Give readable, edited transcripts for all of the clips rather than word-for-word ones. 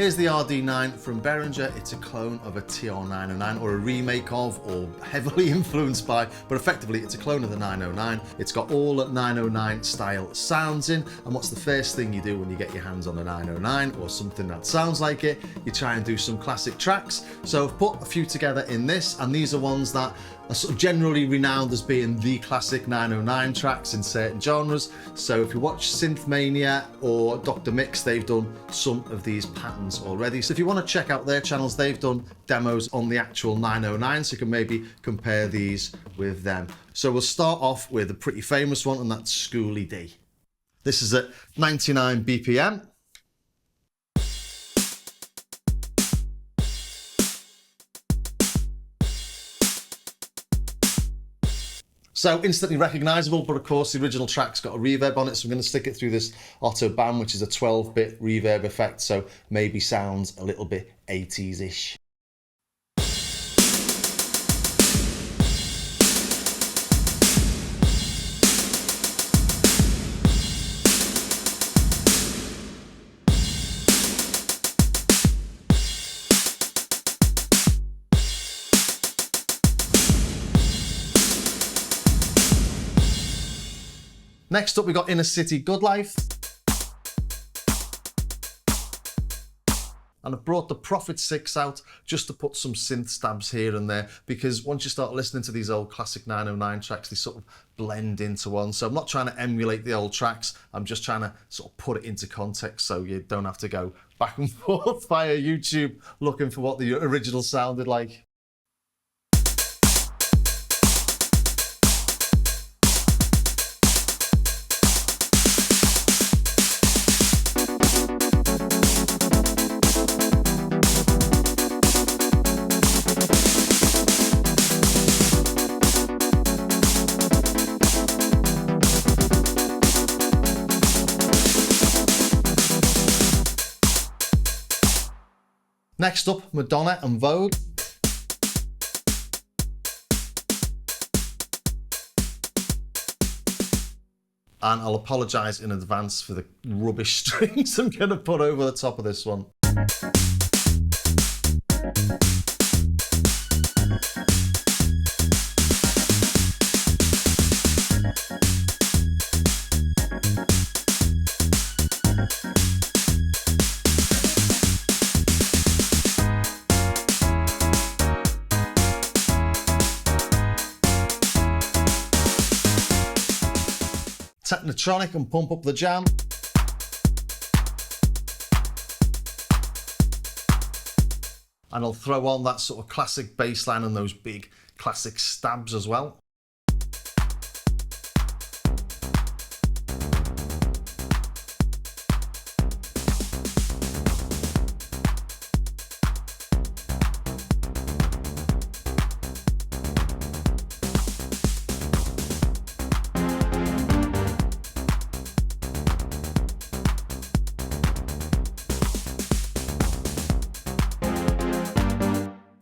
Here's the RD9 from Behringer. It's a clone of a TR909, or a remake of, or heavily influenced by, but effectively it's a clone of the 909. It's got all 909 style sounds in, and what's the first thing you do when you get your hands on a 909 or something that sounds like it? You try and do some classic tracks. So I've put a few together in this, and these are ones that are sort of generally renowned as being the classic 909 tracks in certain genres. So if you watch Synthmania or Dr. Mix, they've done some of these patterns already. So if you want to check out their channels, they've done demos on the actual 909, so you can maybe compare these with them. So we'll start off with a pretty famous one, and that's Schooly D. This is at 99 BPM. So instantly recognizable, but of course the original track's got a reverb on it, so I'm going to stick it through this Autobahn, which is a 12-bit reverb effect, so maybe sounds a little bit 80s-ish. Next up, we got Inner City Good Life. And I brought the Prophet 6 out just to put some synth stabs here and there, because once you start listening to these old classic 909 tracks, they sort of blend into one. So I'm not trying to emulate the old tracks, I'm just trying to sort of put it into context so you don't have to go back and forth via YouTube looking for what the original sounded like. Next up, Madonna and Vogue. And I'll apologise in advance for the rubbish strings I'm going to put over the top of this one. Technotronic and Pump Up the Jam. And I'll throw on that sort of classic bass line and those big classic stabs as well.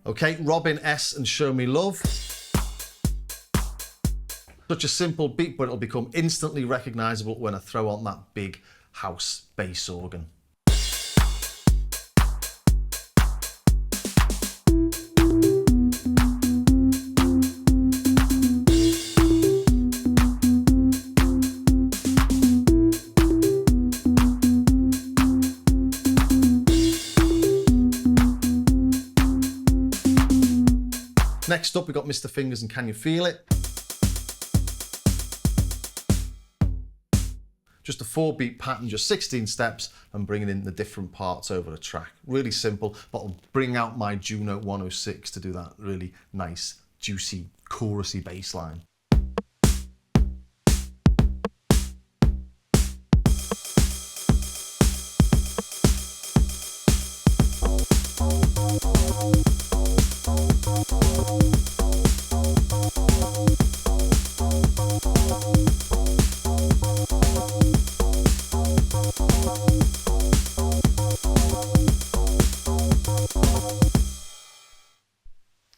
Okay, Robin S and Show Me Love. Such a simple beat, but it'll become instantly recognizable when I throw on that big house bass organ. Next up, we got Mr. Fingers and Can You Feel It? Just a 4-beat pattern, just 16 steps, and bringing in the different parts over the track. Really simple, but I'll bring out my Juno 106 to do that really nice, juicy, chorusy bass line.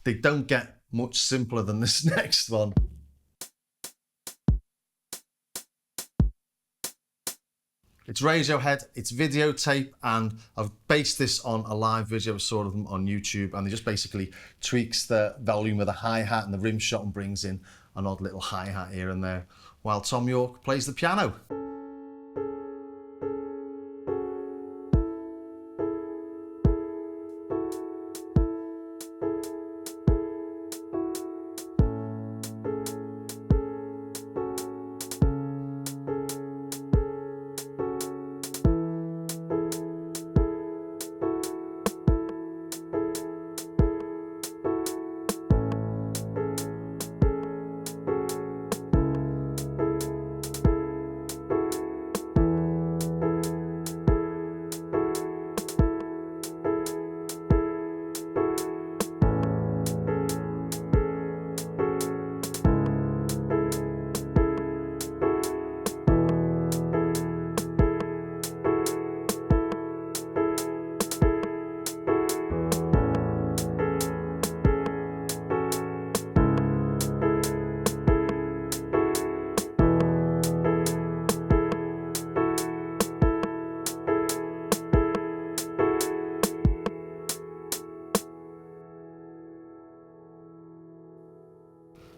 They don't get much simpler than this next one. It's Radiohead, it's Videotape, and I've based this on a live video I saw of them on YouTube, and they just basically tweaks the volume of the hi-hat and the rim shot and brings in an odd little hi-hat here and there, while Thom Yorke plays the piano.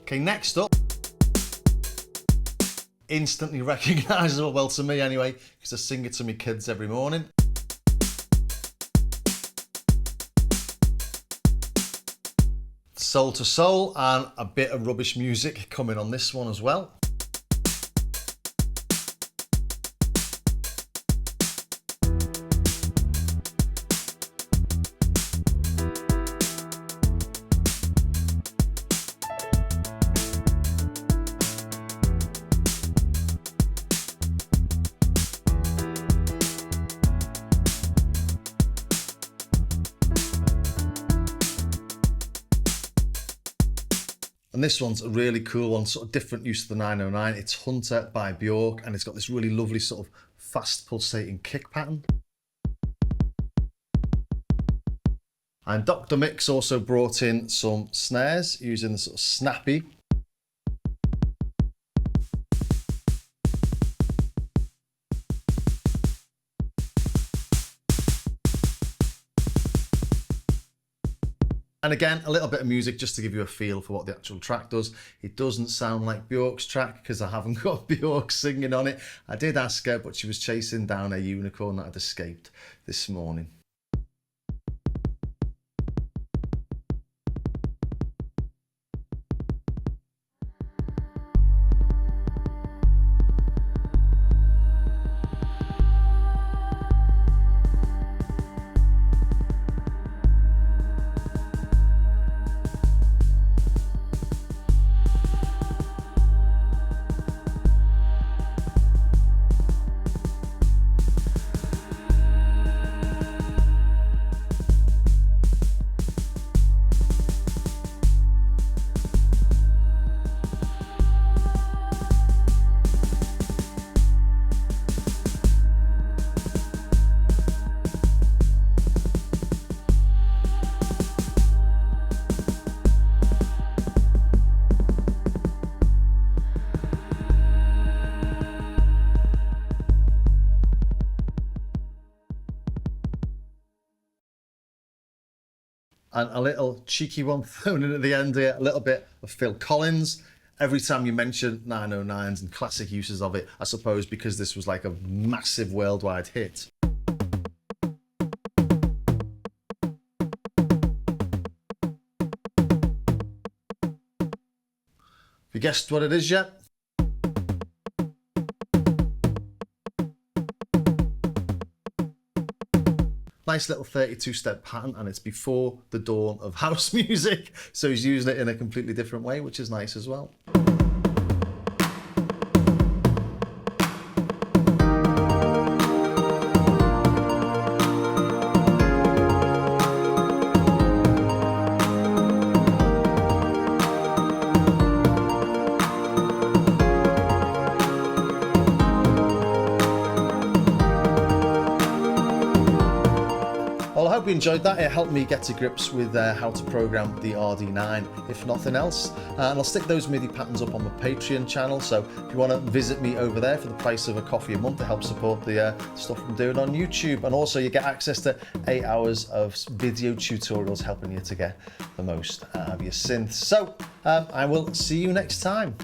Okay, next up, instantly recognisable, well to me anyway, because I sing it to my kids every morning. Soul to Soul, and a bit of rubbish music coming on this one as well. And this one's a really cool one, sort of different use of the 909. It's Hunter by Bjork, and it's got this really lovely sort of fast pulsating kick pattern. And Dr. Mix also brought in some snares using the sort of snappy. And again, a little bit of music just to give you a feel for what the actual track does. It doesn't sound like Bjork's track because I haven't got Bjork singing on it. I did ask her, but she was chasing down a unicorn that had escaped this morning. And a little cheeky one thrown in at the end here, a little bit of Phil Collins. Every time you mention 909s and classic uses of it, I suppose because this was like a massive worldwide hit. Have you guessed what it is yet? Nice little 32-step pattern, and it's before the dawn of house music, so he's using it in a completely different way, which is nice as well. hope you enjoyed that. It helped me get to grips with how to program the RD9, if nothing else. And I'll stick those MIDI patterns up on my Patreon channel, so if you want to visit me over there for the price of a coffee a month to help support the stuff I'm doing on YouTube. And also you get access to 8 hours of video tutorials helping you to get the most out of your synths. So I will see you next time.